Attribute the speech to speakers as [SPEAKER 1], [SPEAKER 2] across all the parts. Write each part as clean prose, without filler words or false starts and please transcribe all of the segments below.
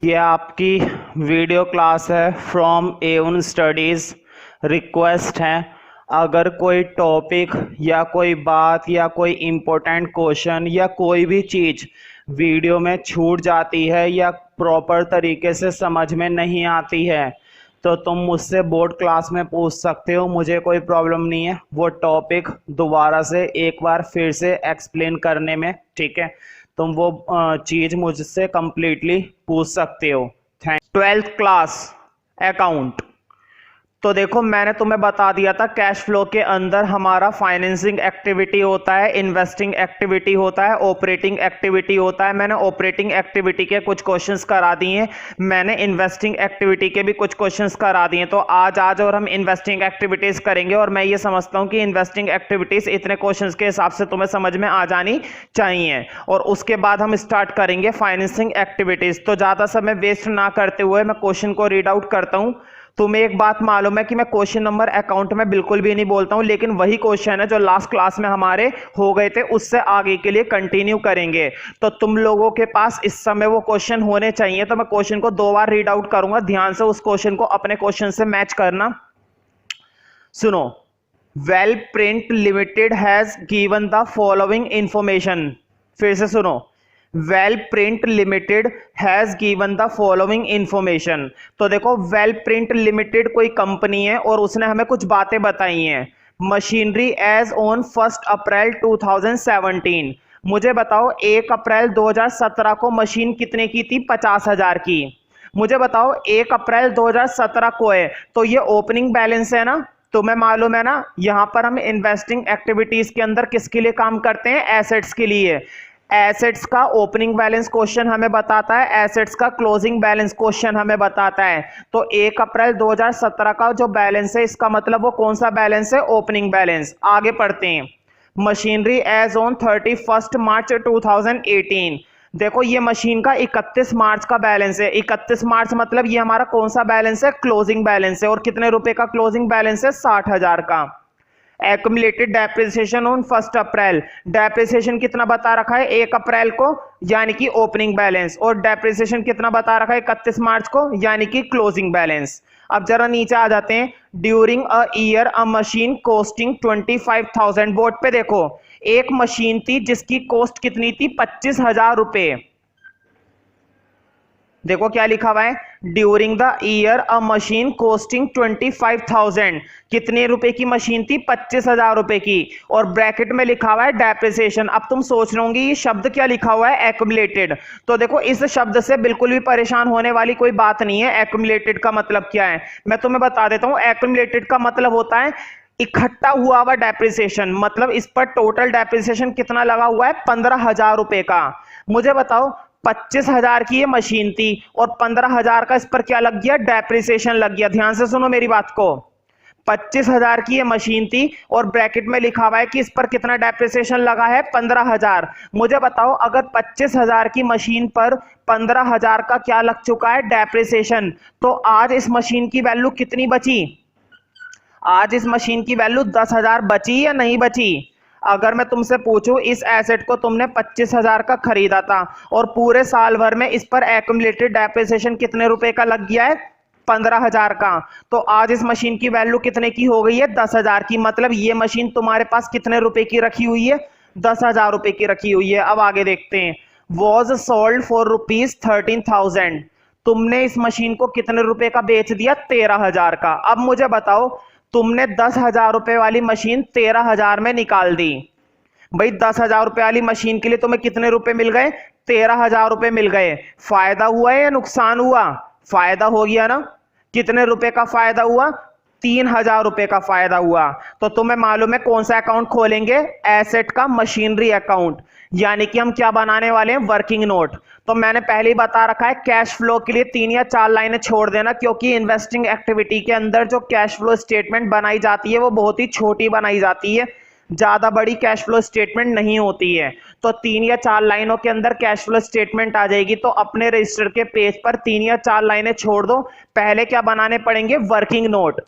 [SPEAKER 1] ये आपकी video class है फ्रॉम A1 स्टडीज़। रिक्वेस्ट है, अगर कोई टॉपिक या कोई बात या कोई इम्पोर्टेंट क्वेश्चन या कोई भी चीज़ वीडियो में छूट जाती है या प्रॉपर तरीके से समझ में नहीं आती है तो तुम मुझसे बोर्ड क्लास में पूछ सकते हो। मुझे कोई प्रॉब्लम नहीं है वो टॉपिक दोबारा से एक बार फिर से एक्सप्लेन करने में। ठीक है, तुम वो चीज़ मुझसे कंप्लीटली पूछ सकते हो। थैंक। 12th class account. तो देखो, मैंने तुम्हें बता दिया था कैश फ्लो के अंदर हमारा फाइनेंसिंग एक्टिविटी होता है, इन्वेस्टिंग एक्टिविटी होता है, ऑपरेटिंग एक्टिविटी होता है। मैंने ऑपरेटिंग एक्टिविटी के कुछ क्वेश्चंस करा दिए हैं, मैंने इन्वेस्टिंग एक्टिविटी के भी कुछ क्वेश्चंस करा दिए। तो आज और हम इन्वेस्टिंग एक्टिविटीज करेंगे और मैं ये समझता हूँ कि इन्वेस्टिंग एक्टिविटीज इतने क्वेश्चंस के हिसाब से तुम्हें समझ में आ जानी चाहिए और उसके बाद हम स्टार्ट करेंगे फाइनेंसिंग एक्टिविटीज। तो ज्यादा समय वेस्ट ना करते हुए मैं क्वेश्चन को रीड आउट करता हूँ। तुम्हें एक बात मालूम है कि मैं क्वेश्चन नंबर अकाउंट में बिल्कुल भी नहीं बोलता हूं, लेकिन वही क्वेश्चन है जो लास्ट क्लास में हमारे हो गए थे, उससे आगे के लिए कंटिन्यू करेंगे। तो तुम लोगों के पास इस समय वो क्वेश्चन होने चाहिए। तो मैं क्वेश्चन को 2 बार रीड आउट करूंगा, ध्यान से उस क्वेश्चन को अपने क्वेश्चन से मैच करना। सुनो, well print limited has given the following information. फिर से सुनो, well print limited has given the following information. तो देखो, वेल प्रिंट लिमिटेड कोई कंपनी है और उसने हमें कुछ बातें बताई हैं। मशीनरी एज ऑन 1 अप्रैल 2017। मुझे बताओ 1 अप्रैल 2017 को मशीन कितने की थी? 50,000 की। मुझे बताओ 1 अप्रैल 2017 को है तो ये ओपनिंग बैलेंस है ना, तुम्हें मालूम है ना। यहां पर हम इन्वेस्टिंग एक्टिविटीज के अंदर किसके लिए काम करते हैं? एसेट्स के लिए। एसेट्स का ओपनिंग बैलेंस क्वेश्चन हमें बताता है, एसेट्स का क्लोजिंग बैलेंस क्वेश्चन हमें बताता है। तो 1 अप्रैल 2017 का जो बैलेंस है, इसका मतलब वो कौन सा बैलेंस है? Opening balance. आगे पढ़ते हैं। Machinery as on 31 March 2018। देखो, ये मशीन का 31 मार्च का बैलेंस है। 31 मार्च मतलब ये हमारा कौन सा बैलेंस है? क्लोजिंग बैलेंस है। और कितने रुपए का क्लोजिंग बैलेंस है? 60,000 का। Accumulated depreciation on 1 April. Depreciation कितना बता रखा है 1 अप्रैल को, यानी कि ओपनिंग बैलेंस। और डेप्रिसिएशन कितना बता रखा है 31 मार्च को, यानी कि क्लोजिंग बैलेंस। अब जरा नीचे आ जाते हैं। During a year a machine costing 25,000। Board पे देखो, एक मशीन थी जिसकी कॉस्ट कितनी थी? 25,000 रुपए। देखो क्या लिखा हुआ है, during the year a machine costing 25,000। कितने रुपए की मशीन थी? 25,000 रुपए की। और ब्रैकेट में लिखा हुआ है डेप्रिसिएशन। अब तुम सोच रहे होंगे ये शब्द क्या लिखा हुआ है? एक्युमुलेटेड। तो देखो, इस शब्द से बिल्कुल भी परेशान होने वाली कोई बात नहीं है। एक्युमुलेटेड का मतलब क्या है मैं तुम्हें बता देता हूं। एक्युमुलेटेड का मतलब होता है इकट्ठा हुआ हुआ डेप्रिसिएशन। मतलब इस पर टोटल डेप्रिसिएशन कितना लगा हुआ है? 15,000 रुपए का। मुझे बताओ, 25,000 की ये मशीन थी और 15,000 का इस पर क्या लग गया? डेप्रिसिएशन लग गया। ध्यान से सुनो मेरी बात को। 25,000 की ये मशीन थी और ब्रैकेट में लिखा हुआ है कि इस पर कितना डेप्रिसिएशन लगा है? 15,000। मुझे बताओ, अगर 25,000 की मशीन पर 15,000 का क्या लग चुका है? डेप्रिसिएशन। तो आज इस मशीन की वैल्यू कितनी बची? आज इस मशीन की वैल्यू 10,000 बची या नहीं बची? अगर मैं तुमसे पूछूं, इस एसेट को तुमने 25,000 का खरीदा था और पूरे साल भर में इस पर एक्युमुलेटेड डेप्रिसिएशन कितने रुपए का लग गया है? 15,000 का। तो आज इस मशीन की वैल्यू कितने की हो गई है? 10,000 की। मतलब ये मशीन तुम्हारे पास कितने रुपए की रखी हुई है? 10,000 रुपए की रखी हुई है। अब आगे देखते हैं। Was sold for ₹13,000। तुमने इस मशीन को कितने रुपए का बेच दिया? 13,000 का। अब मुझे बताओ, तुमने 10,000 रुपए वाली मशीन 13,000 में निकाल दी। भाई, 10,000 रुपए वाली मशीन के लिए तुम्हें कितने रुपए मिल गए? 13,000 रुपए मिल गए। फायदा हुआ है या नुकसान हुआ? फायदा हो गया ना। कितने रुपए का फायदा हुआ? 3,000 रुपए का फायदा हुआ। तो तुम्हें मालूम है कौन सा अकाउंट खोलेंगे? एसेट का मशीनरी अकाउंट। यानी कि हम क्या बनाने वाले हैं? Working note. तो मैंने पहले ही बता रखा है, कैश फ्लो के लिए 3 या 4 लाइनें छोड़ देना, क्योंकि इन्वेस्टिंग एक्टिविटी के अंदर जो कैश फ्लो स्टेटमेंट बनाई जाती है वो बहुत ही छोटी बनाई जाती है, ज्यादा बड़ी कैश फ्लो स्टेटमेंट नहीं होती है। तो 3 या 4 लाइनों के अंदर कैश फ्लो स्टेटमेंट आ जाएगी। तो अपने रजिस्टर के पेज पर 3 या 4 लाइनें छोड़ दो। पहले क्या बनाने पड़ेंगे? Working note.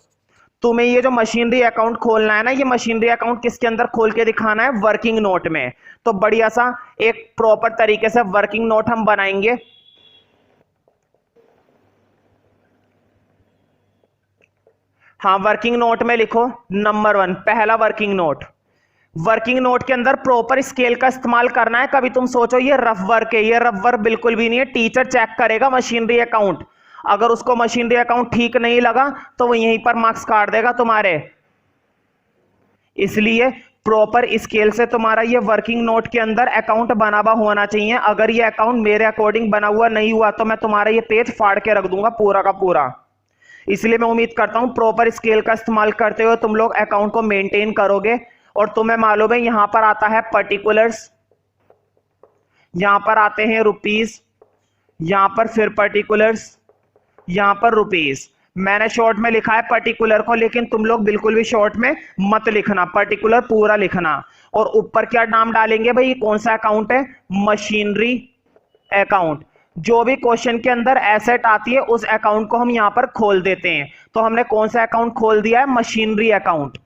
[SPEAKER 1] तुम्हें ये जो मशीनरी अकाउंट खोलना है ना, ये मशीनरी अकाउंट किसके अंदर खोल के दिखाना है? वर्किंग नोट में। तो बढ़िया सा एक प्रॉपर तरीके से वर्किंग नोट हम बनाएंगे। हाँ, वर्किंग नोट में लिखो नंबर 1, पहला वर्किंग नोट। वर्किंग नोट के अंदर प्रॉपर स्केल का इस्तेमाल करना है। कभी तुम सोचो ये रफ वर्क है, ये रफ वर्क बिल्कुल भी नहीं है। टीचर चेक करेगा मशीनरी अकाउंट, अगर उसको मशीनरी अकाउंट ठीक नहीं लगा तो वो यहीं पर मार्क्स काट देगा तुम्हारे। इसलिए प्रॉपर स्केल से तुम्हारा ये वर्किंग नोट के अंदर अकाउंट बना हुआ होना चाहिए। अगर ये अकाउंट मेरे अकॉर्डिंग बना हुआ नहीं हुआ तो मैं तुम्हारा ये पेज फाड़ के रख दूंगा पूरा का पूरा। इसलिए मैं उम्मीद करता हूं प्रॉपर स्केल का इस्तेमाल करते हुए तुम लोग अकाउंट को मेंटेन करोगे। और तुम्हें मालूम है यहां पर आता है पर्टिकुलर्स, यहां पर आते हैं रुपीस, यहां पर फिर पर्टिकुलर्स, यहां पर रुपीस। मैंने शॉर्ट में लिखा है पर्टिकुलर को, लेकिन तुम लोग बिल्कुल भी शॉर्ट में मत लिखना, पर्टिकुलर पूरा लिखना। और ऊपर क्या नाम डालेंगे भाई, कौन सा अकाउंट है, मशीनरी अकाउंट। जो भी क्वेश्चन के अंदर एसेट आती है उस अकाउंट को हम यहां पर खोल देते हैं। तो हमने कौन सा अकाउंट खोल दिया है, मशीनरी अकाउंट।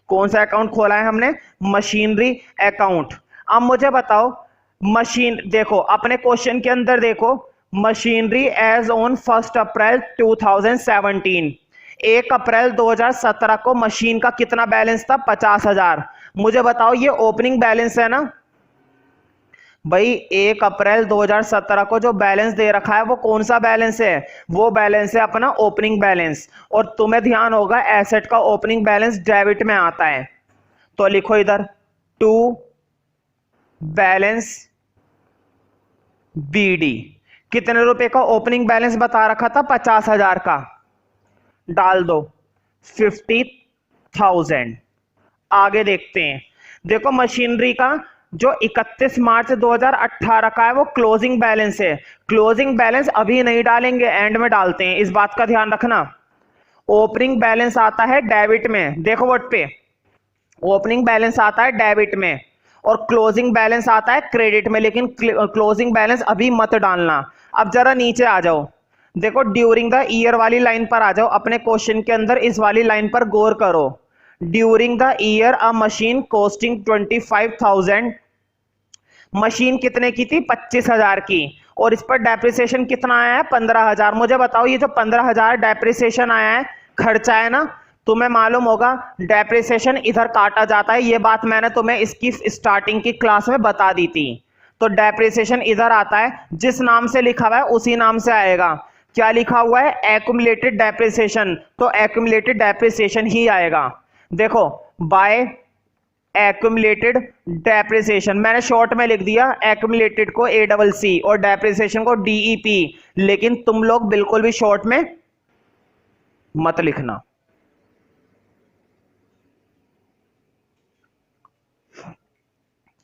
[SPEAKER 1] कौन सा अकाउंट खोला है हमने, मशीनरी अकाउंट। अब मुझे बताओ मशीन, देखो अपने क्वेश्चन के अंदर देखो, मशीनरी एज ऑन 1 अप्रैल 2017, 1 अप्रैल 2017 को मशीन का कितना बैलेंस था, 50,000। मुझे बताओ ये ओपनिंग बैलेंस है ना भाई। 1 अप्रैल 2017 को जो बैलेंस दे रखा है वो कौन सा बैलेंस है, वो बैलेंस है अपना ओपनिंग बैलेंस। और तुम्हें ध्यान होगा एसेट का ओपनिंग बैलेंस डेबिट में आता है। तो लिखो इधर टू बैलेंस बीडी। कितने रुपए का ओपनिंग बैलेंस बता रखा था, 50,000 का, डाल दो 50,000। आगे देखते हैं, देखो मशीनरी का जो 31 मार्च 2018 का है वो क्लोजिंग बैलेंस है। क्लोजिंग बैलेंस अभी नहीं डालेंगे, एंड में डालते हैं, इस बात का ध्यान रखना। ओपनिंग बैलेंस आता है डेबिट में, देखो वर्ड पे, ओपनिंग बैलेंस आता है डेबिट में और क्लोजिंग बैलेंस आता है क्रेडिट में, लेकिन क्लोजिंग बैलेंस अभी मत डालना। अब जरा नीचे आ जाओ, देखो ड्यूरिंग द ईयर वाली लाइन पर आ जाओ। अपने क्वेश्चन के अंदर इस वाली लाइन पर गौर करो। During the year a machine costing 25,000, machine कितने की थी, 25,000 की, और इस पर डेप्रिसिएशन कितना आया है, 15,000। मुझे बताओ ये जो 15,000 डेप्रिसिएशन आया है, खर्चा है ना, तुम्हें मालूम होगा डेप्रिसिएशन इधर काटा जाता है। ये बात मैंने तुम्हें इसकी स्टार्टिंग की क्लास में बता दी थी। तो डेप्रिसिएशन इधर आता है, जिस नाम से लिखा हुआ है उसी नाम से आएगा। क्या लिखा हुआ है, एक्यूमुलेटेड डेप्रिसिएशन, तो एक्यूमुलेटेड डेप्रिसिएशन ही आएगा। देखो बाय एक्यूमुलेटेड डेप्रिसिएशन, मैंने शॉर्ट में लिख दिया एक्यूमुलेटेड को ACC और डेप्रिसिएशन को DEP, लेकिन तुम लोग बिल्कुल भी शॉर्ट में मत लिखना।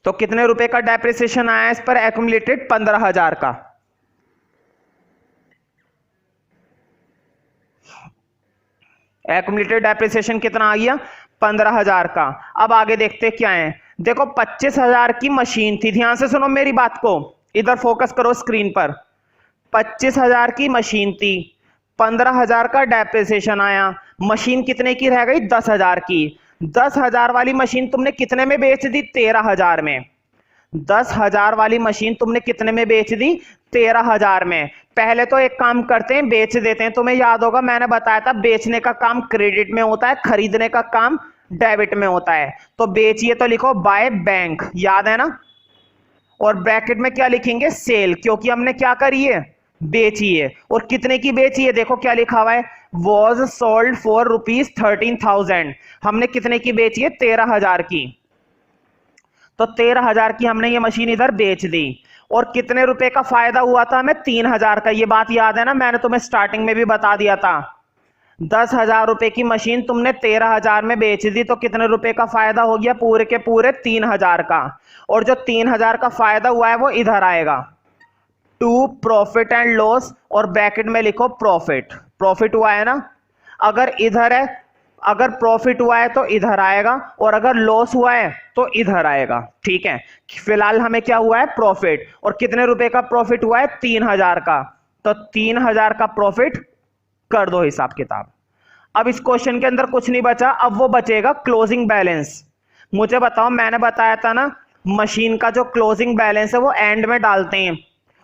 [SPEAKER 1] तो कितने रुपए का डेप्रिसिएशन आया इस पर एक्यूमुलेटेड, 15,000 का। एक्यूमुलेटेड डेप्रिसिएशन कितना आ गया, 15,000 का। अब आगे देखते क्या है, देखो 25,000 की मशीन थी, ध्यान से सुनो मेरी बात को, इधर फोकस करो स्क्रीन पर। 25,000 की मशीन थी, 15,000 का डेप्रिसिएशन आया, मशीन कितने की रह गई, 10,000 की। 10,000 वाली मशीन तुमने कितने में बेच दी, 13,000 में। 10,000 वाली मशीन तुमने कितने में बेच दी, 13,000 में। पहले तो एक काम करते हैं, बेच देते हैं। तुम्हें याद होगा मैंने बताया था बेचने का काम क्रेडिट में होता है, खरीदने का काम डेबिट में होता है। तो बेचिए तो लिखो बाय बैंक, याद है ना, और ब्रैकेट में क्या लिखेंगे, सेल, क्योंकि हमने क्या करी है, बेची है। और कितने की बेची है, देखो क्या लिखा हुआ है, वॉज सोल्ड फॉर ₹13,000। हमने कितने की बेची है, 13,000 की। तो 13,000 की हमने ये मशीन इधर बेच दी। और कितने रुपए का फायदा हुआ था हमें, 3,000 का। ये बात याद है ना, मैंने तुम्हें स्टार्टिंग में भी बता दिया था। 10,000 रुपए की मशीन तुमने 13,000 में बेच दी, तो कितने रुपए का फायदा हो गया, पूरे के पूरे 3,000 का। और जो 3,000 का फायदा हुआ है वो इधर आएगा, टू प्रॉफिट एंड लॉस, और ब्रैकेट में लिखो प्रॉफिट। प्रॉफिट हुआ है ना, अगर इधर है, अगर प्रॉफिट हुआ है तो इधर आएगा, और अगर लॉस हुआ है तो इधर आएगा। ठीक है, फिलहाल हमें क्या हुआ है, प्रॉफिट। और कितने रुपए का प्रॉफिट हुआ है, 3,000 का। तो 3,000 का प्रॉफिट कर दो हिसाब किताब। अब इस क्वेश्चन के अंदर कुछ नहीं बचा, अब वो बचेगा क्लोजिंग बैलेंस। मुझे बताओ, मैंने बताया था ना मशीन का जो क्लोजिंग बैलेंस है वो एंड में डालते हैं।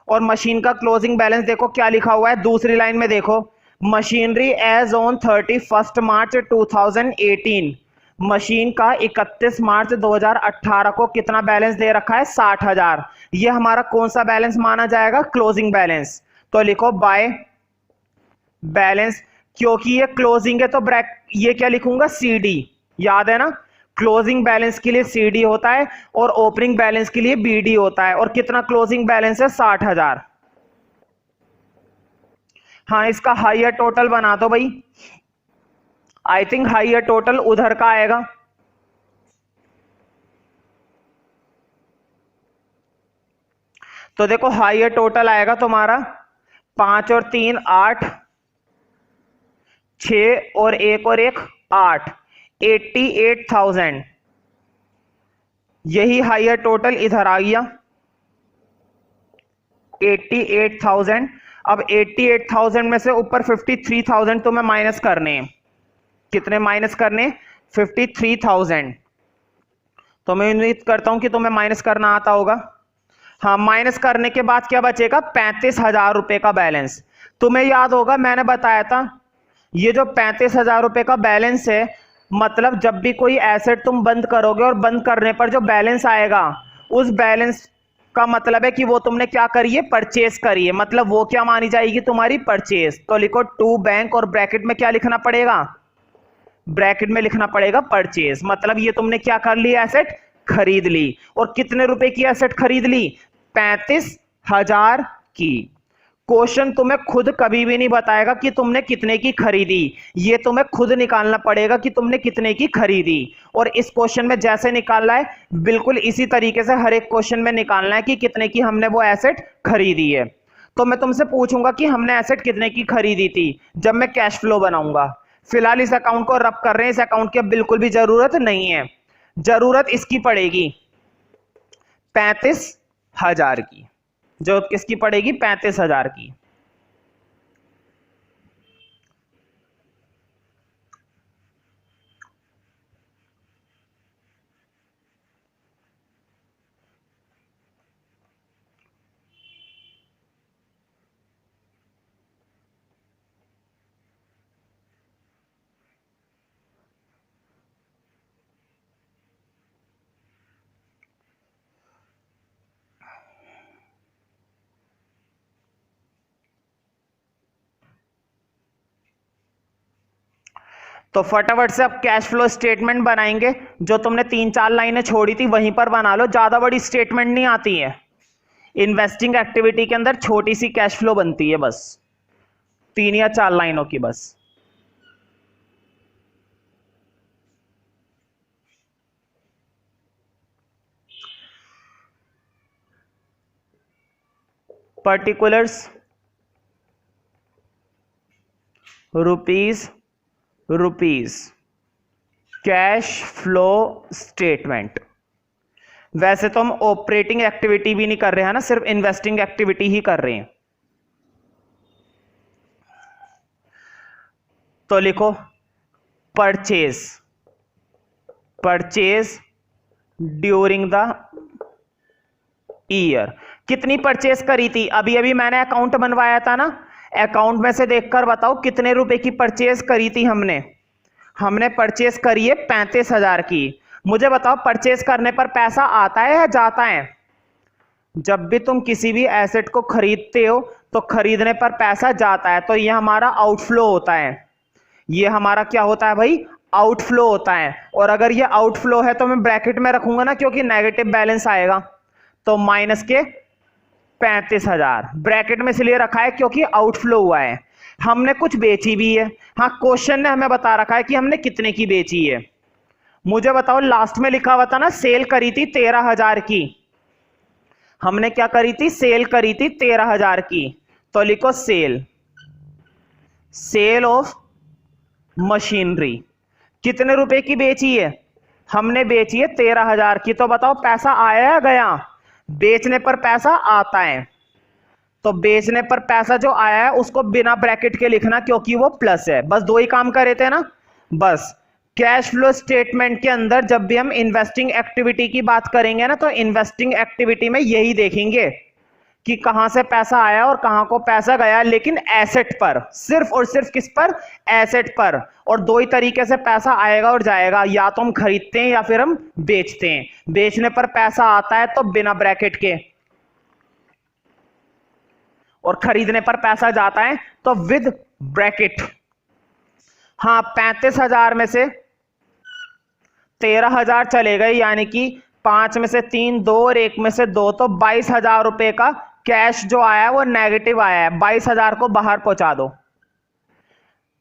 [SPEAKER 1] और मशीन का क्लोजिंग बैलेंस देखो क्या लिखा हुआ है, दूसरी लाइन में देखो, machinery as on 31 March 2018, machine का 31 मार्च 2018 को कितना बैलेंस दे रखा है? 60,000। ये हमारा कौन सा बैलेंस माना जाएगा? Closing balance. तो लिखो बाय बैलेंस, क्योंकि ये क्लोजिंग है तो ये क्या लिखूंगा? सीडी। याद है ना, क्लोजिंग बैलेंस के लिए सीडी होता है और ओपनिंग बैलेंस के लिए बीडी होता है। और कितना क्लोजिंग बैलेंस है? 60,000। हाँ, इसका हायर टोटल बना दो भाई। आई थिंक हायर टोटल उधर का आएगा। तो देखो हायर टोटल आएगा तुम्हारा 5 और 3 8, 6 और 1 और 1 8, 88,000। यही हायर टोटल इधर आ गया 88,000। अब 88,000 में से ऊपर 53,000 तुम्हें माइनस करने हैं। कितने माइनस करने? 53,000। तो मैं उम्मीद करता हूं कि तुम्हें माइनस करना आता होगा। हाँ, माइनस करने के बाद क्या बचेगा? 35,000 रुपए का बैलेंस। तुम्हें याद होगा मैंने बताया था, ये जो 35,000 रुपए का बैलेंस है, मतलब जब भी कोई एसेट तुम बंद करोगे और बंद करने पर जो बैलेंस आएगा, उस बैलेंस का मतलब है कि वो तुमने क्या करी है? परचेस करी है। मतलब वो क्या मानी जाएगी? तुम्हारी परचेस। तो लिखो टू बैंक और ब्रैकेट में क्या लिखना पड़ेगा? ब्रैकेट में लिखना पड़ेगा परचेस। मतलब ये तुमने क्या कर ली? एसेट खरीद ली। और कितने रुपए की एसेट खरीद ली? 35,000 की। क्वेश्चन तुम्हें खुद कभी भी नहीं बताएगा कि तुमने कितने की खरीदी, ये तुम्हें खुद निकालना पड़ेगा कि तुमने कितने की खरीदी। और इस क्वेश्चन में जैसे निकालना है बिल्कुल इसी तरीके से हर एक क्वेश्चन में निकालना है कि कितने की हमने वो एसेट खरीदी है। तो मैं तुमसे पूछूंगा कि हमने एसेट कितने की खरीदी थी जब मैं कैश फ्लो बनाऊंगा। फिलहाल इस अकाउंट को रब कर रहे हैं, इस अकाउंट की अब बिल्कुल भी जरूरत नहीं है। जरूरत इसकी पड़ेगी 35,000 की। जो किसकी पड़ेगी? 35,000 की। तो फटाफट से अब कैश फ्लो स्टेटमेंट बनाएंगे। जो तुमने 3-4 लाइनें छोड़ी थी वहीं पर बना लो, ज्यादा बड़ी स्टेटमेंट नहीं आती है। इन्वेस्टिंग एक्टिविटी के अंदर छोटी सी कैश फ्लो बनती है, बस 3 या 4 लाइनों की बस। Particulars rupees cash flow statement. वैसे तो हम ऑपरेटिंग एक्टिविटी भी नहीं कर रहे हैं ना, सिर्फ इन्वेस्टिंग एक्टिविटी ही कर रहे हैं। तो लिखो परचेज ड्यूरिंग द ईयर। कितनी परचेज करी थी? अभी अभी मैंने अकाउंट बनवाया था ना, अकाउंट में से देखकर बताओ कितने रुपए की परचेज करी थी हमने परचेज करी है 35,000 की। मुझे बताओ परचेज करने पर पैसा आता है या जाता है? जब भी तुम किसी भी एसेट को खरीदते हो तो खरीदने पर पैसा जाता है, तो ये हमारा आउटफ्लो होता है। ये हमारा क्या होता है भाई? आउटफ्लो होता है। और अगर ये आउटफ्लो है तो मैं ब्रैकेट में रखूंगा ना, क्योंकि नेगेटिव बैलेंस आएगा। तो माइनस के 35,000 ब्रैकेट में इसलिए रखा है क्योंकि आउटफ्लो हुआ है। हमने कुछ बेची भी है। हाँ, क्वेश्चन ने हमें बता रखा है कि हमने कितने की बेची है। मुझे बताओ, लास्ट में लिखा हुआ था ना सेल करी थी 13,000 की। हमने क्या करी थी? सेल करी थी 13,000 की। तो लिखो सेल ऑफ मशीनरी। कितने रुपए की बेची है? हमने बेची है 13,000 की। तो बताओ पैसा आया या गया? बेचने पर पैसा आता है, तो बेचने पर पैसा जो आया है उसको बिना ब्रैकेट के लिखना क्योंकि वो प्लस है। बस 2 ही काम करे थे ना। बस कैश फ्लो स्टेटमेंट के अंदर जब भी हम इन्वेस्टिंग एक्टिविटी की बात करेंगे ना, तो इन्वेस्टिंग एक्टिविटी में यही देखेंगे कि कहां से पैसा आया और कहां को पैसा गया, लेकिन एसेट पर, सिर्फ और सिर्फ किस पर, एसेट पर। और दो ही तरीके से पैसा आएगा और जाएगा, या तो हम खरीदते हैं या फिर हम बेचते हैं। बेचने पर पैसा आता है तो बिना ब्रैकेट के, और खरीदने पर पैसा जाता है तो विद ब्रैकेट। हाँ, 35,000 में से 13,000 चले गए, यानी कि 5 में से 3 2 और 1 में से 2, तो 22,000 रुपए का कैश जो आया है वो नेगेटिव आया है। 22,000 को बाहर पहुंचा दो।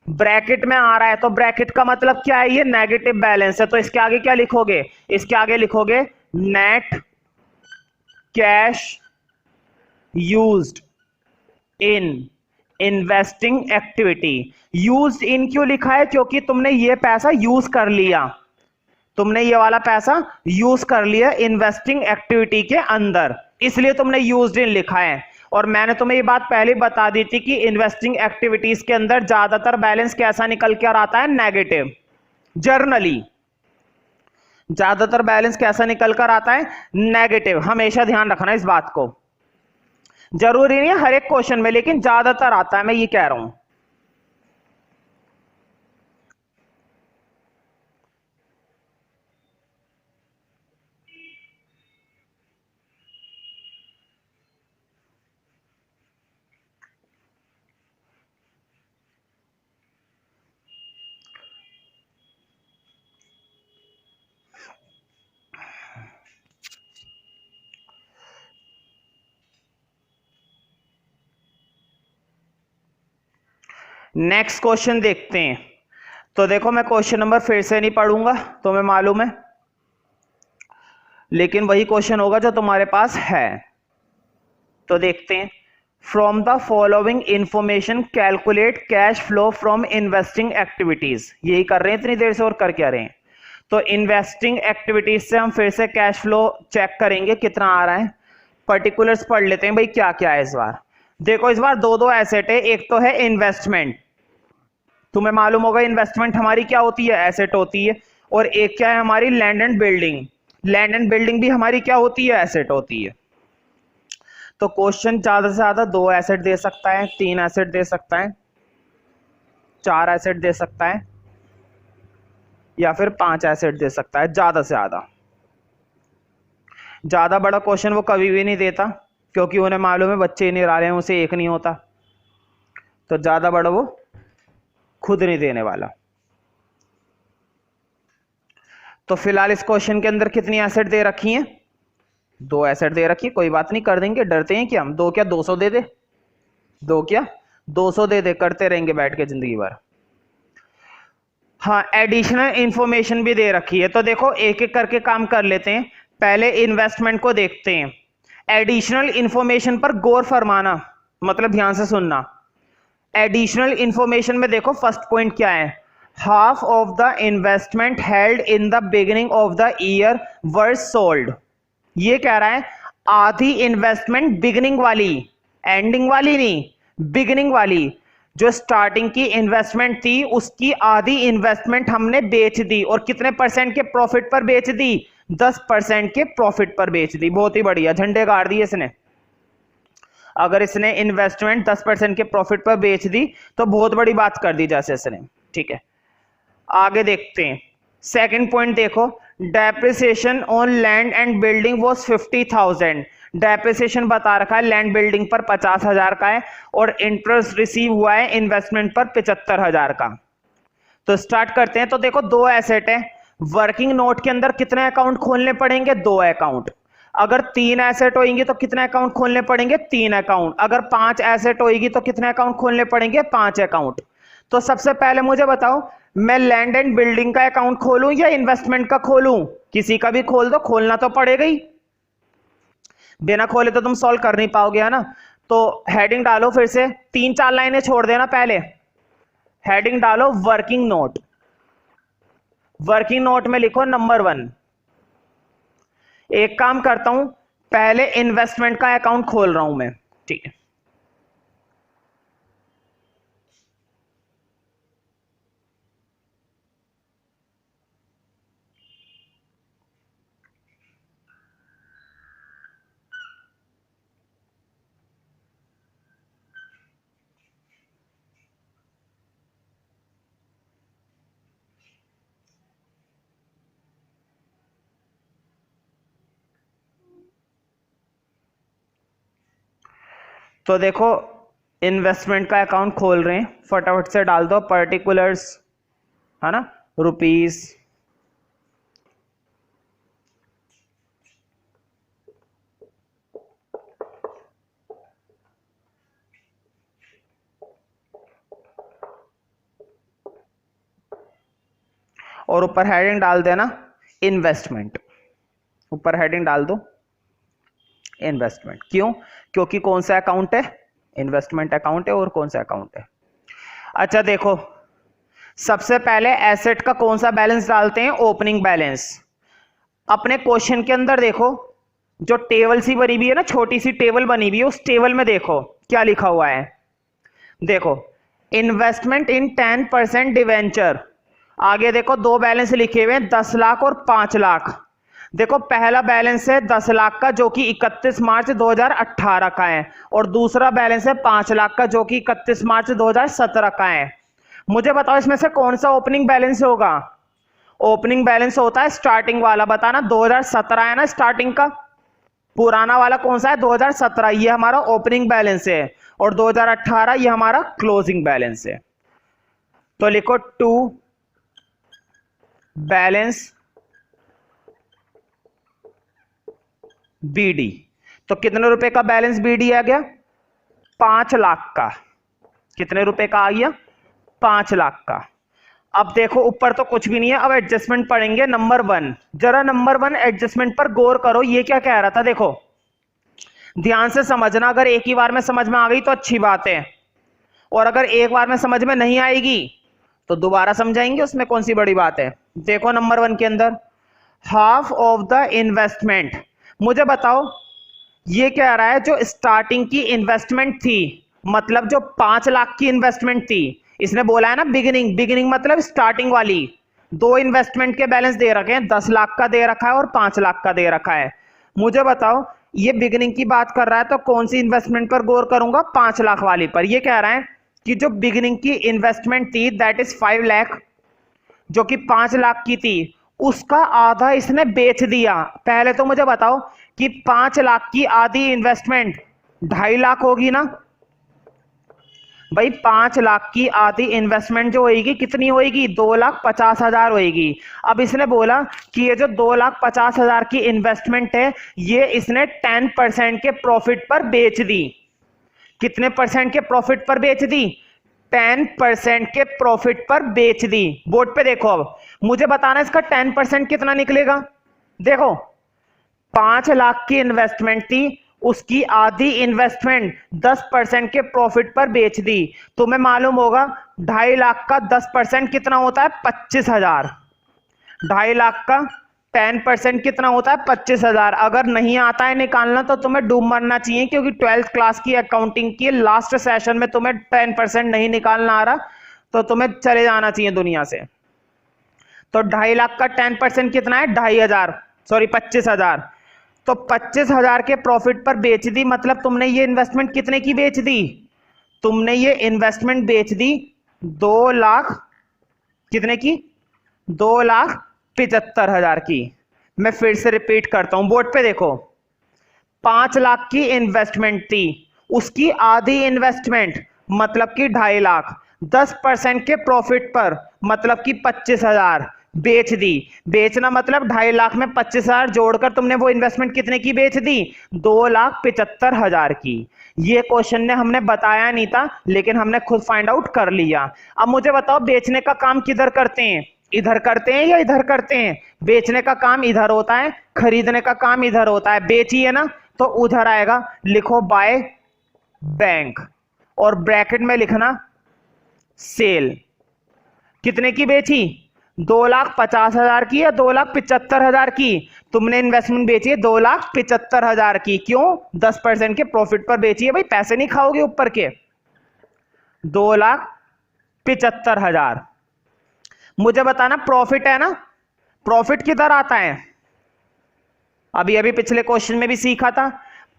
[SPEAKER 1] ब्रैकेट में आ रहा है तो ब्रैकेट का मतलब क्या है, ये नेगेटिव बैलेंस है, तो इसके आगे क्या लिखोगे, इसके आगे लिखोगे net cash used in investing activity. Used in क्यों लिखा है, क्योंकि तुमने ये पैसा यूज कर लिया, तुमने ये वाला पैसा यूज कर लिया इन्वेस्टिंग एक्टिविटी के अंदर, इसलिए तुमने यूज्ड इन लिखा है। और मैंने तुम्हें ये बात पहले बता दी थी कि इन्वेस्टिंग एक्टिविटीज के अंदर ज्यादातर बैलेंस कैसा निकल कर आता है, नेगेटिव। जर्नली ज्यादातर बैलेंस कैसा निकल कर आता है, नेगेटिव। हमेशा ध्यान रखना इस बात को, जरूरी नहीं है हर एक क्वेश्चन में, लेकिन ज्यादातर आता है, मैं ये कह रहा हूं। नेक्स्ट क्वेश्चन देखते हैं। तो देखो, मैं क्वेश्चन नंबर फिर से नहीं पढ़ूंगा, तुम्हें मालूम है, लेकिन वही क्वेश्चन होगा जो तुम्हारे पास है। तो देखते हैं, from the following information calculate cash flow from investing activities. यही कर रहे हैं इतनी देर से, और कर क्या रहे हैं। तो इन्वेस्टिंग एक्टिविटीज से हम फिर से कैश फ्लो चेक करेंगे कितना आ रहा है। पर्टिकुलर्स पढ़ लेते हैं भाई, क्या क्या है इस बार। देखो, इस बार दो दो एसेट है, एक तो है इन्वेस्टमेंट, तुम्हें मालूम होगा इन्वेस्टमेंट हमारी क्या होती है, एसेट होती है। और एक क्या है हमारी, land and building. Land and building भी हमारी क्या होती है, एसेट होती है। तो क्वेश्चन ज्यादा से ज्यादा 2 एसेट दे सकता है, 3 एसेट दे सकता है, 4 एसेट दे सकता है, या फिर 5 एसेट दे सकता है, ज्यादा से ज्यादा। ज्यादा बड़ा क्वेश्चन वो कभी भी नहीं देता, क्योंकि उन्हें मालूम है बच्चे ही नहीं रहा रहे हैं, उसे एक नहीं होता, तो ज्यादा बड़ा वो खुद नहीं देने वाला। तो फिलहाल इस क्वेश्चन के अंदर कितनी एसेट दे रखी हैं, 2 एसेट दे रखी है। कोई बात नहीं, कर देंगे, डरते हैं क्या हम। 2 क्या 200 दे दे, 2 क्या 200 दे दे, करते रहेंगे बैठ के जिंदगी भर। हाँ, एडिशनल इंफॉर्मेशन भी दे रखी है, तो देखो एक एक करके काम कर लेते हैं। पहले इन्वेस्टमेंट को देखते हैं। एडिशनल इंफॉर्मेशन पर गौर फरमाना, मतलब ध्यान से सुनना। एडिशनल इंफॉर्मेशन में देखो फर्स्ट पॉइंट क्या है, half of the investment held in the beginning of the year were sold. ये कह रहा है आधी इन्वेस्टमेंट बिगिनिंग वाली, एंडिंग वाली नहीं, बिगिनिंग वाली, जो स्टार्टिंग की इन्वेस्टमेंट थी उसकी आधी इन्वेस्टमेंट हमने बेच दी, और कितने परसेंट के प्रॉफिट पर बेच दी, 10% के प्रॉफिट पर बेच दी। बहुत ही बढ़िया, झंडे गाड़ दिए इसने। अगर इसने इन्वेस्टमेंट 10% के प्रॉफिट पर बेच दी तो बहुत बड़ी बात कर दी जैसे इसने। ठीक है, आगे देखते हैं। सेकंड पॉइंट देखो, depreciation on land and building was 50,000। Depreciation बता रखा है लैंड बिल्डिंग पर 50,000 का है, और इंटरेस्ट रिसीव हुआ है इन्वेस्टमेंट पर 75,000 का। तो स्टार्ट करते हैं। तो देखो, 2 एसेट है, वर्किंग नोट के अंदर कितने अकाउंट खोलने पड़ेंगे, 2 अकाउंट। अगर 3 एसेट होगी तो कितने अकाउंट खोलने पड़ेंगे, 3 अकाउंट। अगर 5 एसेट होगी तो कितने अकाउंट खोलने पड़ेंगे, 5 अकाउंट। तो सबसे पहले मुझे बताओ, मैं लैंड एंड बिल्डिंग का अकाउंट खोलूं या इन्वेस्टमेंट का खोलूं, किसी का भी खोल दो, खोलना तो पड़ेगा ही, बिना खोले तो तुम सॉल्व कर नहीं पाओगे, है ना। तो हेडिंग डालो फिर से, 3-4 लाइनें छोड़ देना पहले। हेडिंग डालो वर्किंग नोट, वर्किंग नोट में लिखो नंबर 1। एक काम करता हूं, पहले इन्वेस्टमेंट का अकाउंट खोल रहा हूं मैं, ठीक है। तो देखो इन्वेस्टमेंट का अकाउंट खोल रहे हैं, फटाफट से डाल दो पर्टिकुलर्स, है ना, रुपीस, और ऊपर हेडिंग डाल देना इन्वेस्टमेंट, ऊपर हेडिंग डाल दो इन्वेस्टमेंट। क्यों? क्योंकि कौन सा अकाउंट है? इन्वेस्टमेंट अकाउंट है। और कौन सा अकाउंट है? अच्छा देखो, सबसे पहले एसेट का कौन सा बैलेंस डालते हैं? Opening balance. अपने क्वेश्चन के अंदर देखो, जो टेबल सी बनी हुई है ना, छोटी सी टेबल बनी हुई है, उस टेबल में देखो क्या लिखा हुआ है। देखो, इन्वेस्टमेंट इन 10% डिवेंचर, आगे देखो दो बैलेंस लिखे हुए हैं, 10 लाख और 5 लाख। देखो पहला बैलेंस है 10 लाख का जो कि 31 मार्च 2018 का है, और दूसरा बैलेंस है 5 लाख का जो कि 31 मार्च 2017 का है। मुझे बताओ इसमें से कौन सा ओपनिंग बैलेंस होगा? ओपनिंग बैलेंस होता है स्टार्टिंग वाला, बताना। 2017 है ना स्टार्टिंग का, पुराना वाला कौन सा है? 2017, ये हमारा ओपनिंग बैलेंस है, और 2018 ये हमारा क्लोजिंग बैलेंस है। तो लिखो टू बैलेंस बीडी। तो कितने रुपए का बैलेंस बीडी आ गया? 5 लाख का। कितने रुपए का आ गया? 5 लाख का। अब देखो ऊपर तो कुछ भी नहीं है, अब एडजस्टमेंट पढ़ेंगे। नंबर 1, जरा नंबर 1 एडजस्टमेंट पर गौर करो, ये क्या कह रहा था? देखो ध्यान से समझना, अगर एक ही बार में समझ में आ गई तो अच्छी बात है, और अगर एक बार में समझ में नहीं आएगी तो दोबारा समझाएंगे, उसमें कौन सी बड़ी बात है। देखो नंबर 1 के अंदर हाफ ऑफ द इन्वेस्टमेंट। मुझे बताओ ये कह रहा है जो स्टार्टिंग की इन्वेस्टमेंट थी, मतलब जो 5 लाख की इन्वेस्टमेंट थी, इसने बोला है ना बिगिनिंग, बिगिनिंग मतलब स्टार्टिंग वाली। दो इन्वेस्टमेंट के बैलेंस दे रखे हैं, 10 लाख का दे रखा है और 5 लाख का दे रखा है। मुझे बताओ ये बिगिनिंग की बात कर रहा है तो कौन सी इन्वेस्टमेंट पर गौर करूंगा? 5 लाख वाली पर। ये कह रहा है कि जो बिगिनिंग की इन्वेस्टमेंट थी दैट इज 5 लाख, जो कि 5 लाख की थी, उसका आधा इसने बेच दिया। पहले तो मुझे बताओ कि 5 लाख की आधी इन्वेस्टमेंट 2.5 लाख होगी ना भाई? 5 लाख की आधी इन्वेस्टमेंट जो होगी कितनी होगी? 2,50,000 होगी। अब इसने बोला कि ये जो 2,50,000 की इन्वेस्टमेंट है ये इसने 10% के प्रॉफिट पर बेच दी। कितने परसेंट के प्रॉफिट पर बेच दी? 10% के प्रॉफिट पर बेच दी। बोर्ड पे देखो, अब मुझे बताना इसका 10% कितना निकलेगा। देखो 5 लाख की इन्वेस्टमेंट थी, उसकी आधी इन्वेस्टमेंट 10% के प्रॉफिट पर बेच दी। तुम्हें मालूम होगा 2.5 लाख का 10% कितना होता है? 25,000। 2.5 लाख का 10% कितना होता है? 25,000। अगर नहीं आता है निकालना तो तुम्हें डूब मरना चाहिए, क्योंकि 12th क्लास की अकाउंटिंग की लास्ट सेशन में तुम्हें 10% नहीं निकालना आ रहा तो तुम्हें चले जाना चाहिए दुनिया से। तो 2.5 लाख का 10% कितना है? 2,500, सॉरी 25,000। तो 25,000 के प्रॉफिट पर बेच दी, मतलब तुमने ये इन्वेस्टमेंट कितने की बेच दी? तुमने ये इन्वेस्टमेंट बेच दी 2 लाख, कितने की? 2,75,000 की। मैं फिर से रिपीट करता हूं, बोर्ड पे देखो 5 लाख की इन्वेस्टमेंट थी, उसकी आधी इन्वेस्टमेंट मतलब कि 2.5 लाख, 10% के प्रॉफिट पर मतलब कि 25,000 बेच दी। बेचना मतलब 2.5 लाख में 25,000 जोड़कर तुमने वो इन्वेस्टमेंट कितने की बेच दी? 2,75,000 की। ये क्वेश्चन ने हमने बताया नहीं था, लेकिन हमने खुद फाइंड आउट कर लिया। अब मुझे बताओ बेचने का काम किधर करते हैं? इधर करते हैं या इधर करते हैं? बेचने का काम इधर होता है, खरीदने का काम इधर होता है। बेचिए ना तो उधर आएगा, लिखो बाय बैंक, और ब्रैकेट में लिखना सेल। कितने की बेची? 2,50,000 की या 2,75,000 की? तुमने इन्वेस्टमेंट बेची है 2,75,000 की। क्यों? 10% के प्रॉफिट पर बेची है भाई, पैसे नहीं खाओगे ऊपर के। 2,75,000। मुझे बताना प्रॉफिट है ना, प्रॉफिट किधर आता है? अभी अभी पिछले क्वेश्चन में भी सीखा था,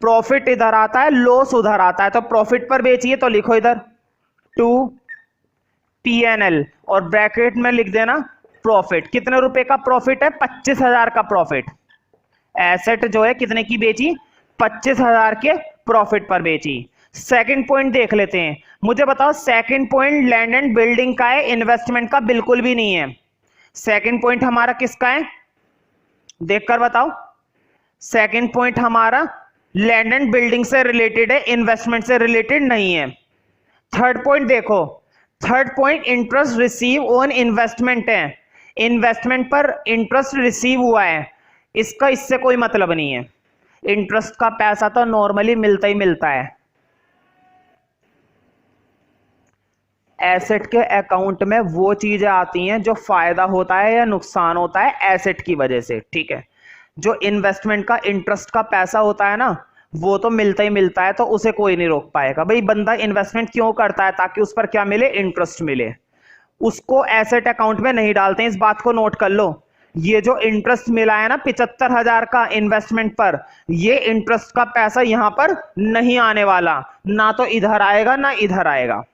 [SPEAKER 1] प्रॉफिट इधर आता है, लॉस उधर आता है। तो प्रॉफिट पर बेचिए तो लिखो इधर टू P&L, और ब्रैकेट में लिख देना प्रॉफिट। कितने रुपए का प्रॉफिट है? 25,000 का प्रॉफिट। एसेट जो है कितने की बेची? 25,000 के प्रॉफिट पर बेची। सेकंड पॉइंट देख लेते हैं। मुझे बताओ second point land and building का है, इन्वेस्टमेंट का बिल्कुल भी नहीं है। सेकंड पॉइंट हमारा किसका है, देखकर बताओ। सेकंड पॉइंट हमारा लैंड एंड बिल्डिंग से रिलेटेड है, इन्वेस्टमेंट से रिलेटेड नहीं है। थर्ड पॉइंट देखो, third point interest receive on investment है, इन्वेस्टमेंट पर इंटरेस्ट रिसीव हुआ है, इसका इससे कोई मतलब नहीं है। इंटरेस्ट का पैसा तो नॉर्मली मिलता ही मिलता है। एसेट के अकाउंट में वो चीजें आती हैं जो फायदा होता है या नुकसान होता है एसेट की वजह से, ठीक है। जो इन्वेस्टमेंट का इंटरेस्ट का पैसा होता है ना, वो तो मिलता ही मिलता है, तो उसे कोई नहीं रोक पाएगा। भाई बंदा इन्वेस्टमेंट क्यों करता है, ताकि उस पर क्या मिले, इंटरेस्ट मिले। उसको एसेट अकाउंट में नहीं डालते हैं, इस बात को नोट कर लो। ये जो इंटरेस्ट मिला है ना 75,000 का इन्वेस्टमेंट पर, ये इंटरेस्ट का पैसा यहां पर नहीं आने वाला, ना तो इधर आएगा ना इधर आएगा।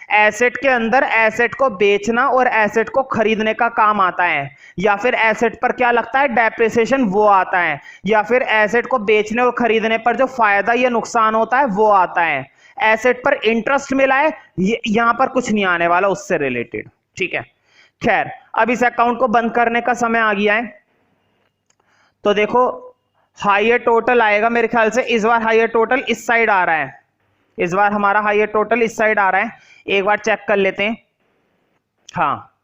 [SPEAKER 1] एसेट के अंदर एसेट को बेचना और एसेट को खरीदने का काम आता है, या फिर एसेट पर क्या लगता है, डेप्रिसिएशन, वो आता है, या फिर एसेट को बेचने और खरीदने पर जो फायदा या नुकसान होता है वो आता है। एसेट पर इंटरेस्ट मिला है, यहां पर कुछ नहीं आने वाला उससे रिलेटेड, ठीक है। खैर, अब इस अकाउंट को बंद करने का समय आ गया है। तो देखो हायर टोटल आएगा मेरे ख्याल से, इस बार हायर टोटल इस साइड आ रहा है, इस बार हमारा हायर टोटल इस साइड आ रहा है। एक बार चेक कर लेते हैं। हाँ,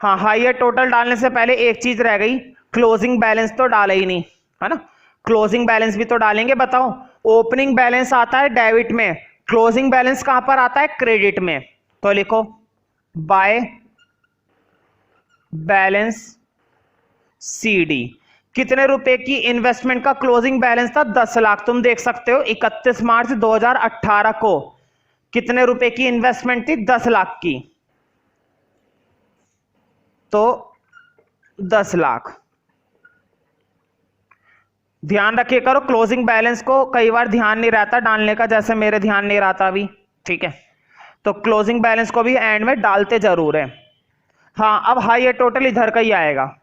[SPEAKER 1] हायर टोटल डालने से पहले एक चीज रह गई, क्लोजिंग बैलेंस तो डाला ही नहीं, है ना। क्लोजिंग बैलेंस भी तो डालेंगे। बताओ, ओपनिंग बैलेंस आता है डेबिट में, क्लोजिंग बैलेंस कहां पर आता है, क्रेडिट में। तो लिखो बाय बैलेंस सीडी। कितने रुपए की इन्वेस्टमेंट का क्लोजिंग बैलेंस था, 10 लाख। तुम देख सकते हो 31 मार्च 2018 को कितने रुपए की इन्वेस्टमेंट थी, 10 लाख की। तो 10 लाख। ध्यान रखिए करो, क्लोजिंग बैलेंस को कई बार ध्यान नहीं रहता डालने का, जैसे मेरे ध्यान नहीं रहता अभी, ठीक है। तो क्लोजिंग बैलेंस को भी एंड में डालते जरूर है। हाँ, अब हाई टोटल इधर का ही आएगा।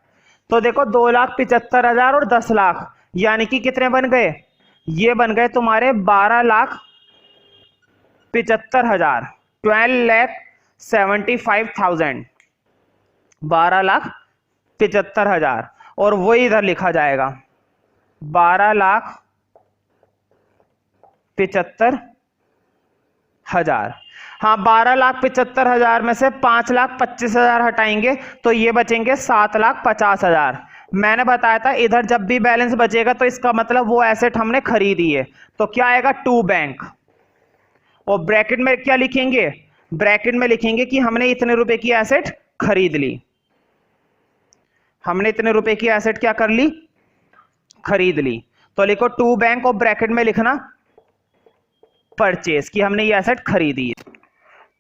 [SPEAKER 1] तो देखो 2,75,000 और 10 लाख, यानी कि कितने बन गए, ये बन गए तुम्हारे 12,75,000, 12,75,000, 12,75,000। और वही इधर लिखा जाएगा 12,75,000। हाँ, 12,75,000 में से 5,25,000 हटाएंगे तो ये बचेंगे 7,50,000। मैंने बताया था इधर जब भी बैलेंस बचेगा तो इसका मतलब वो एसेट हमने खरीदी है। तो क्या आएगा, टू बैंक। और ब्रैकेट में क्या लिखेंगे, ब्रैकेट में लिखेंगे कि हमने इतने रुपए की एसेट खरीद ली, हमने इतने रुपए की एसेट क्या कर ली, खरीद ली। तो लिखो टू बैंक, और ब्रैकेट में लिखना परचेज, कि हमने ये एसेट खरीदी है।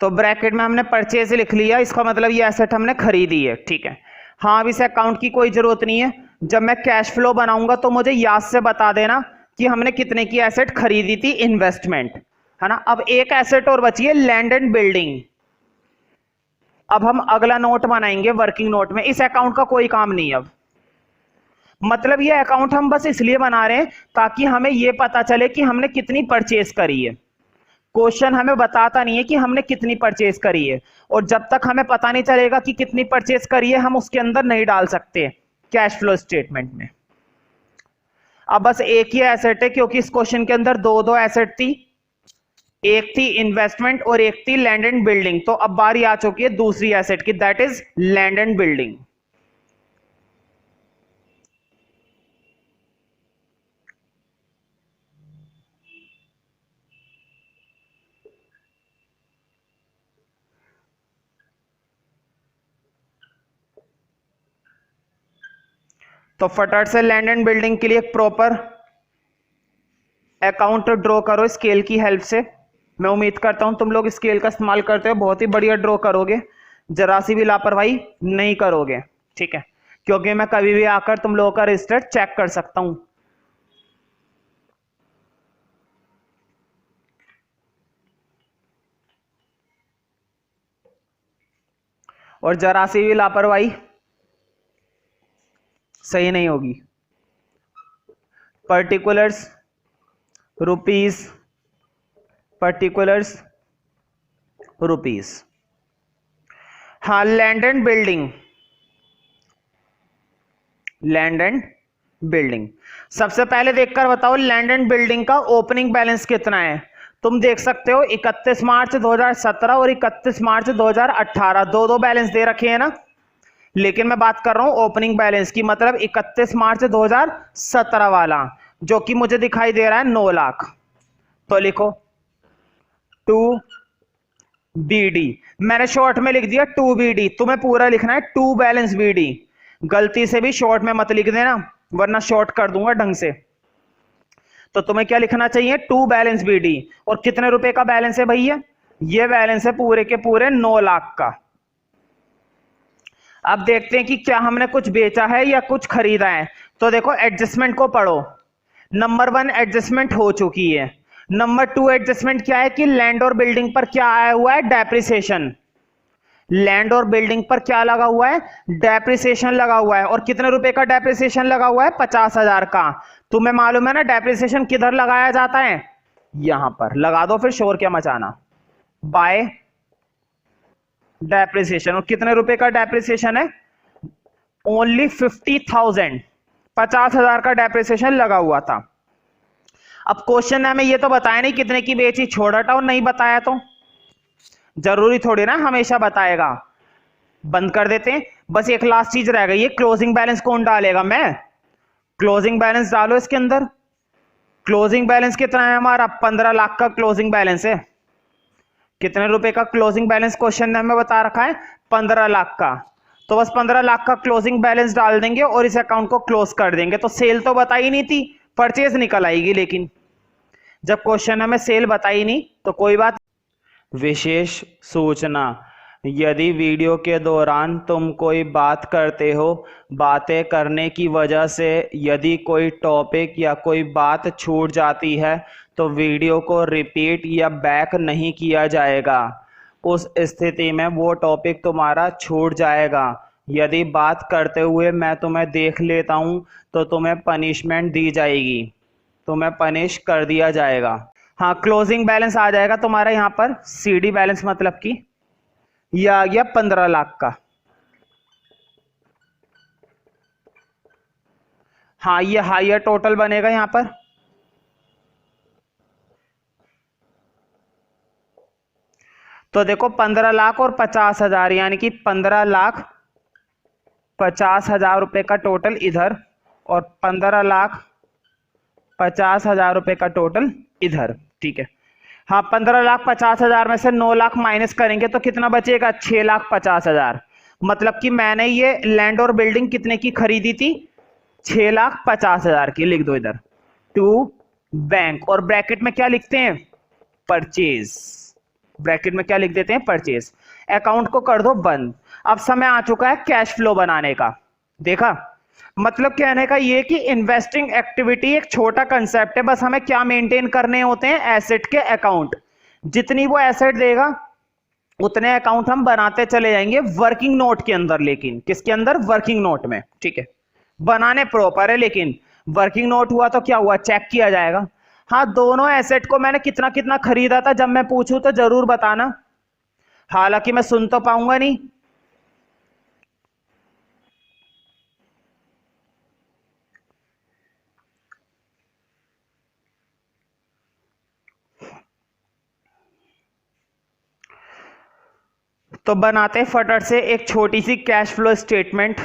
[SPEAKER 1] तो ब्रैकेट में हमने परचेज लिख लिया, इसका मतलब ये एसेट हमने खरीदी है, ठीक है। हाँ, अब इस अकाउंट की कोई जरूरत नहीं है। जब मैं कैश फ्लो बनाऊंगा तो मुझे याद से बता देना कि हमने कितने की एसेट खरीदी थी, इन्वेस्टमेंट, है ना। अब एक एसेट और बची है, लैंड एंड बिल्डिंग। अब हम अगला नोट बनाएंगे वर्किंग नोट में, इस अकाउंट का कोई काम नहीं। अब मतलब ये अकाउंट हम बस इसलिए बना रहे हैं ताकि हमें यह पता चले कि हमने कितनी परचेज करी है। क्वेश्चन हमें बताता नहीं है कि हमने कितनी परचेज करी है, और जब तक हमें पता नहीं चलेगा कि कितनी परचेज करी है हम उसके अंदर नहीं डाल सकते कैश फ्लो स्टेटमेंट में। अब बस एक ही एसेट है, क्योंकि इस क्वेश्चन के अंदर दो दो एसेट थी, एक थी इन्वेस्टमेंट और एक थी लैंड एंड बिल्डिंग। तो अब बारी आ चुकी है दूसरी एसेट की, that is land and building. तो फटाफट से लैंड एंड बिल्डिंग के लिए एक प्रॉपर अकाउंट ड्रॉ करो स्केल की हेल्प से। मैं उम्मीद करता हूं तुम लोग स्केल का इस्तेमाल करते हो, बहुत ही बढ़िया ड्रॉ करोगे, जरा सी भी लापरवाही नहीं करोगे, ठीक है। क्योंकि मैं कभी भी आकर तुम लोगों का रजिस्टर चेक कर सकता हूं। और जरा सी भी लापरवाही सही नहीं होगी। Particulars rupees, particulars rupees. हाँ, land and building, land and building. सबसे पहले देखकर बताओ लैंड एंड बिल्डिंग का ओपनिंग बैलेंस कितना है। तुम देख सकते हो 31 मार्च 2017 और 31 मार्च 2018 दो दो बैलेंस दे रखे हैं ना, लेकिन मैं बात कर रहा हूं ओपनिंग बैलेंस की, मतलब 31 मार्च 2017 वाला, जो कि मुझे दिखाई दे रहा है 9 लाख। तो लिखो 2BD, मैंने शॉर्ट में लिख दिया 2BD, तुम्हें पूरा लिखना है 2 बैलेंस BD। गलती से भी शॉर्ट में मत लिख देना वरना शॉर्ट कर दूंगा ढंग से। तो तुम्हें क्या लिखना चाहिए 2 बैलेंस BD। और कितने रुपए का बैलेंस है भैया, ये बैलेंस है पूरे के पूरे 9 लाख का। अब देखते हैं कि क्या हमने कुछ बेचा है या कुछ खरीदा है। तो देखो एडजस्टमेंट को पढ़ो। नंबर 1 एडजस्टमेंट हो चुकी है। नंबर 2 एडजस्टमेंट क्या है कि लैंड और बिल्डिंग पर क्या आया हुआ है, डेप्रिसिएशन। लैंड और बिल्डिंग पर क्या लगा हुआ है, डेप्रिसिएशन लगा हुआ है। और कितने रुपए का डेप्रिसिएशन लगा हुआ है, 50,000 का। तुम्हें मालूम है ना डेप्रिसिएशन किधर लगाया जाता है, यहां पर लगा दो, फिर शोर क्या मचाना। Bye depreciation. और कितने रुपए का डेप्रिसिएशन है, ओनली 50,000, 50,000 का डेप्रिसिएशन लगा हुआ था। अब क्वेश्चन है हमें ये तो बताया नहीं कितने की बेची, छोड़ हटाओ, नहीं बताया तो जरूरी थोड़ी ना हमेशा बताएगा, बंद कर देते हैं। बस एक लास्ट चीज रह गई है, क्लोजिंग बैलेंस कौन डालेगा, मैं। क्लोजिंग बैलेंस डालो इसके अंदर। क्लोजिंग बैलेंस कितना है हमारा, 15 लाख का क्लोजिंग बैलेंस है। कितने रुपए का क्लोजिंग बैलेंस क्वेश्चन ने हमें बता रखा है, 15 लाख का। तो बस 15 लाख का क्लोजिंग बैलेंस डाल देंगे और इस अकाउंट को क्लोज कर देंगे। तो सेल तो बताई नहीं थी, परचेज निकल आएगी, लेकिन जब क्वेश्चन हमें सेल बताई नहीं तो कोई बात। विशेष सूचना, यदि वीडियो के दौरान तुम कोई बात करते हो, बातें करने की वजह से यदि कोई टॉपिक या कोई बात छूट जाती है तो वीडियो को रिपीट या बैक नहीं किया जाएगा। उस स्थिति में वो टॉपिक तुम्हारा छूट जाएगा। यदि बात करते हुए मैं तुम्हें देख लेता हूँ तो तुम्हें पनिशमेंट दी जाएगी, तुम्हें पनिश कर दिया जाएगा। हाँ, क्लोजिंग बैलेंस आ जाएगा तुम्हारा यहाँ पर, CD बैलेंस मतलब कि ये आ गया 15 लाख का। हाँ, ये हायर टोटल बनेगा यहां पर। तो देखो 15 लाख और 50,000, यानी कि 15,50,000 रुपए का टोटल इधर और 15,50,000 रुपए का टोटल इधर, ठीक है। हाँ, 15,50,000 में से 9 लाख माइनस करेंगे तो कितना बचेगा, 6,50,000। मतलब कि मैंने ये लैंड और बिल्डिंग कितने की खरीदी थी, 6,50,000 की। लिख दो इधर टू बैंक, और ब्रैकेट में क्या लिखते हैं, परचेज। ब्रैकेट में क्या लिख देते हैं, परचेज। अकाउंट को कर दो बंद। अब समय आ चुका है कैश फ्लो बनाने का। देखा, मतलब कहने का ये कि इन्वेस्टिंग एक्टिविटी एक छोटा कंसेप्ट है, बस हमें क्या मेंटेन करने होते हैं, एसेट के अकाउंट। जितनी वो एसेट देगा उतने अकाउंट हम बनाते चले जाएंगे वर्किंग नोट के अंदर, लेकिन किसके अंदर, वर्किंग नोट में, ठीक है। बनाने प्रॉपर है, लेकिन वर्किंग नोट हुआ तो क्या हुआ, चेक किया जाएगा। हाँ, दोनों एसेट को मैंने कितना कितना खरीदा था, जब मैं पूछूं तो जरूर बताना, हालांकि मैं सुन तो पाऊंगा नहीं। तो बनाते फटट से एक छोटी सी cash flow statement.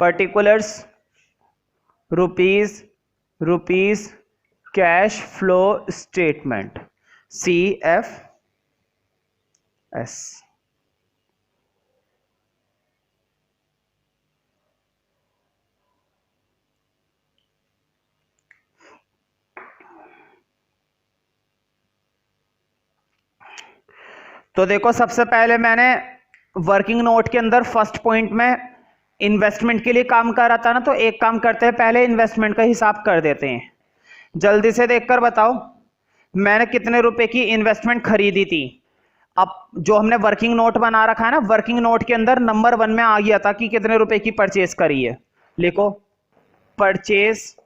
[SPEAKER 1] Particulars rupees cash flow statement, CFS। तो देखो सबसे पहले मैंने वर्किंग नोट के अंदर फर्स्ट पॉइंट में इन्वेस्टमेंट के लिए काम कर रहा था ना, तो एक काम करते हैं, पहले इन्वेस्टमेंट का हिसाब कर देते हैं। जल्दी से देखकर बताओ मैंने कितने रुपए की इन्वेस्टमेंट खरीदी थी। अब जो हमने वर्किंग नोट बना रखा है ना, वर्किंग नोट के अंदर नंबर 1 में आ गया था कि कितने रुपए की परचेज करी है। लिखो परचेज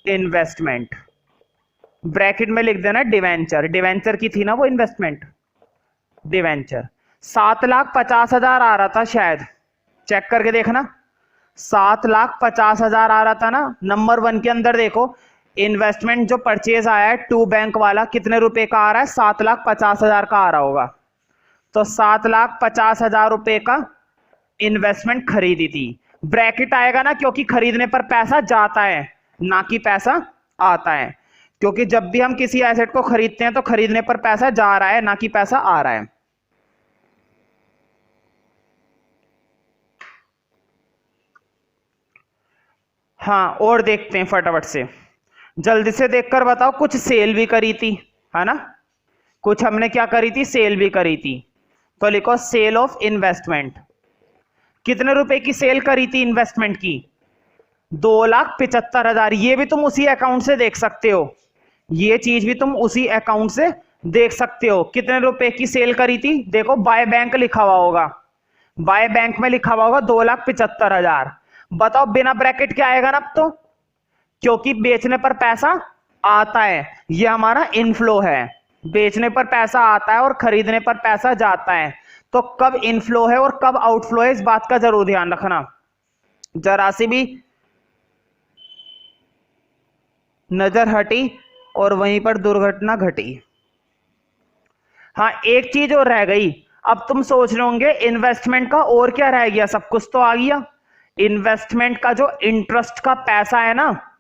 [SPEAKER 1] इन्वेस्टमेंट, ब्रैकेट में लिख देना डिवेंचर, डिवेंचर की थी ना वो इन्वेस्टमेंट, डिवेंचर। 7,50,000 आ रहा था शायद, चेक करके देखना। 7,50,000 आ रहा था ना। नंबर 1 के अंदर देखो इन्वेस्टमेंट जो परचेज आया है टू बैंक वाला, कितने रुपए का आ रहा है? 7,50,000 का आ रहा होगा। तो 7,50,000 रुपए का इन्वेस्टमेंट खरीदी थी। ब्रैकेट आएगा ना, क्योंकि खरीदने पर पैसा जाता है ना कि पैसा आता है। क्योंकि जब भी हम किसी एसेट को खरीदते हैं तो खरीदने पर पैसा जा रहा है ना कि पैसा आ रहा है। हाँ, और देखते हैं फटाफट से, जल्दी से देखकर बताओ। कुछ सेल भी करी थी, है ना, कुछ हमने क्या करी थी? सेल भी करी थी। तो लिखो सेल ऑफ इन्वेस्टमेंट। कितने रुपए की सेल करी थी इन्वेस्टमेंट की? 2,75,000। ये भी तुम उसी अकाउंट से देख सकते हो, ये चीज भी तुम उसी अकाउंट से देख सकते हो। कितने रुपए की सेल करी थी? देखो बाय बैंक लिखा हुआ होगा, बाय बैंक में लिखा हुआ होगा 2,75,000। बताओ बिना ब्रैकेट के आएगा ना अब तो, क्योंकि बेचने पर पैसा आता है, ये हमारा इनफ्लो है। बेचने पर पैसा आता है और खरीदने पर पैसा जाता है। तो कब इनफ्लो है और कब आउटफ्लो है, इस बात का जरूर ध्यान रखना। जरा सी भी नजर हटी और वहीं पर दुर्घटना घटी। हाँ, एक चीज और रह गई। अब तुम सोच रहे होंगे इन्वेस्टमेंट का और क्या रह गया, सब कुछ तो आ गया। इन्वेस्टमेंट का जो इंटरेस्ट का पैसा है ना,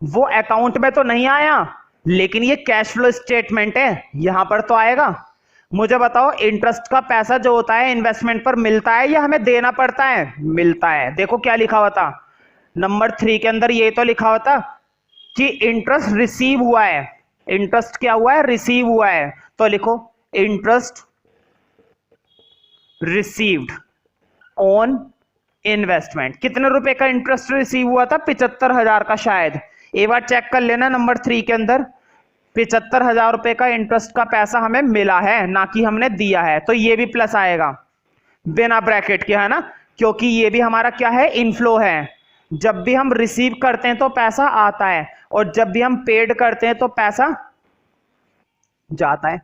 [SPEAKER 1] वो अकाउंट में तो नहीं आया, लेकिन ये कैश फ्लो स्टेटमेंट है, यहां पर तो आएगा। मुझे बताओ इंटरेस्ट का पैसा जो होता है इन्वेस्टमेंट पर मिलता है या हमें देना पड़ता है? मिलता है। देखो क्या लिखा हुआ था नंबर 3 के अंदर, ये तो लिखा हुआ था कि इंटरेस्ट रिसीव हुआ है। इंटरेस्ट क्या हुआ है? रिसीव हुआ है। तो लिखो इंटरेस्ट रिसीव्ड ऑन इन्वेस्टमेंट। कितने रुपए का इंटरेस्ट रिसीव हुआ था? 75,000 का शायद। एक बार चेक कर लेना नंबर 3 के अंदर, 75,000 रुपए का इंटरेस्ट का पैसा हमें मिला है, ना कि हमने दिया है। तो ये भी प्लस आएगा बिना ब्रैकेट के, है ना, क्योंकि ये भी हमारा क्या है? इनफ्लो है। जब भी हम रिसीव करते हैं तो पैसा आता है, और जब भी हम पेड करते हैं तो पैसा जाता है।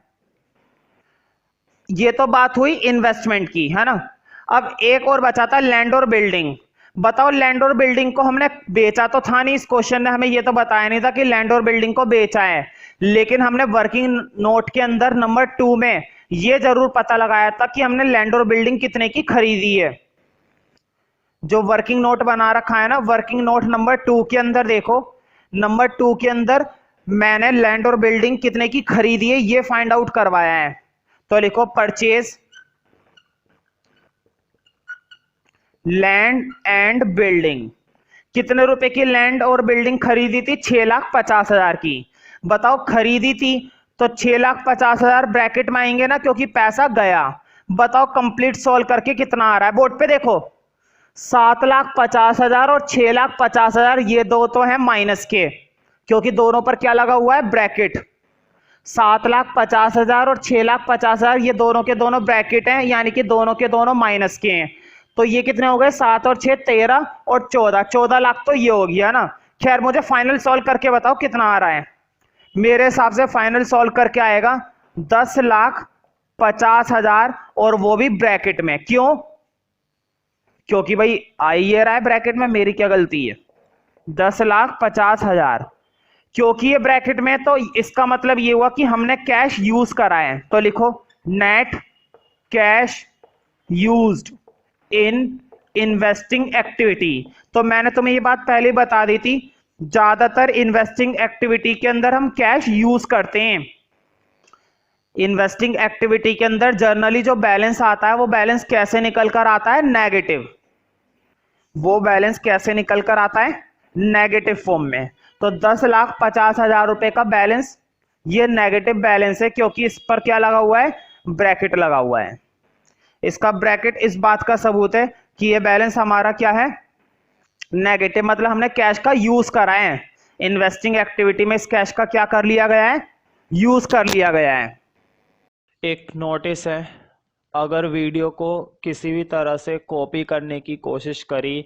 [SPEAKER 1] ये तो बात हुई इन्वेस्टमेंट की, है ना। अब एक और बचा था लैंड और बिल्डिंग। बताओ लैंड और बिल्डिंग को हमने बेचा तो था नहीं, इस क्वेश्चन ने हमें ये तो बताया नहीं था कि लैंड और बिल्डिंग को बेचा है, लेकिन हमने वर्किंग नोट के अंदर नंबर 2 में ये जरूर पता लगाया था कि हमने लैंड और बिल्डिंग कितने की खरीदी है। जो वर्किंग नोट बना रखा है ना, वर्किंग नोट नंबर 2 के अंदर देखो, नंबर 2 के अंदर मैंने लैंड और बिल्डिंग कितने की खरीदी है ये फाइंड आउट करवाया है। तो लिखो परचेज लैंड एंड बिल्डिंग। कितने रुपए की लैंड और बिल्डिंग खरीदी थी? 6,50,000 की। बताओ खरीदी थी तो 6,50,000 ब्रैकेट में आएंगे ना, क्योंकि पैसा गया। बताओ कंप्लीट सॉल्व करके कितना आ रहा है, बोर्ड पे देखो। 7,50,000 और 6,50,000, ये दो तो है माइनस के, क्योंकि दोनों पर क्या लगा हुआ है? ब्रैकेट। 7,50,000 और 6,50,000 ये दोनों के दोनों ब्रैकेट हैं, यानी कि दोनों के दोनों माइनस के हैं। तो ये कितने हो गए? 7 और 6 13 और 14 लाख तो ये हो गया ना। खैर मुझे फाइनल सॉल्व करके बताओ कितना आ रहा है। मेरे हिसाब से फाइनल सॉल्व करके आएगा 10,50,000, और वो भी ब्रैकेट में। क्यों? क्योंकि भाई आई ये रहा है ब्रैकेट में, मेरी क्या गलती है? 10,50,000 क्योंकि ये ब्रैकेट में, तो इसका मतलब ये हुआ कि हमने कैश यूज करा है। तो लिखो net cash used in investing activity. तो मैंने तुम्हें ये बात पहले बता दी थी, ज्यादातर इन्वेस्टिंग एक्टिविटी के अंदर हम कैश यूज करते हैं। इन्वेस्टिंग एक्टिविटी के अंदर जनरली जो बैलेंस आता है वो बैलेंस कैसे निकल कर आता है? नेगेटिव। वो बैलेंस कैसे निकल कर आता है? नेगेटिव फॉर्म में। तो 10,50,000 रुपए का बैलेंस ये नेगेटिव बैलेंस है, क्योंकि इस पर क्या लगा हुआ है? ब्रैकेट लगा हुआ है। इसका ब्रैकेट इस बात का सबूत है कि ये बैलेंस हमारा क्या है, नेगेटिव, मतलब हमने कैश का यूज करा है। इन्वेस्टिंग एक्टिविटी में इस कैश का क्या कर लिया गया है, यूज कर लिया गया है। एक नोटिस है, अगर वीडियो को किसी भी तरह से कॉपी करने की कोशिश करी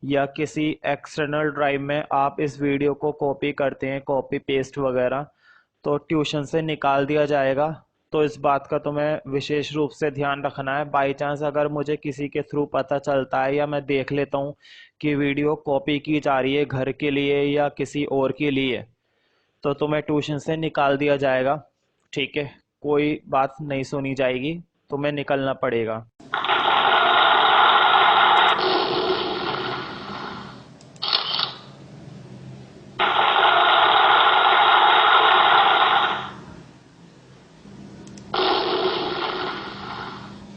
[SPEAKER 1] या किसी एक्सटर्नल ड्राइव में आप इस वीडियो को कॉपी करते हैं, कॉपी पेस्ट वगैरह, तो ट्यूशन से निकाल दिया जाएगा। तो इस बात का तुम्हें विशेष रूप से ध्यान रखना है। बाई चांस अगर मुझे किसी के थ्रू पता चलता है या मैं देख लेता हूँ कि वीडियो कॉपी की जा रही है घर के लिए या किसी और के लिए, तो तुम्हें ट्यूशन से निकाल दिया जाएगा। ठीक है, कोई बात नहीं सुनी जाएगी, तुम्हें निकलना पड़ेगा।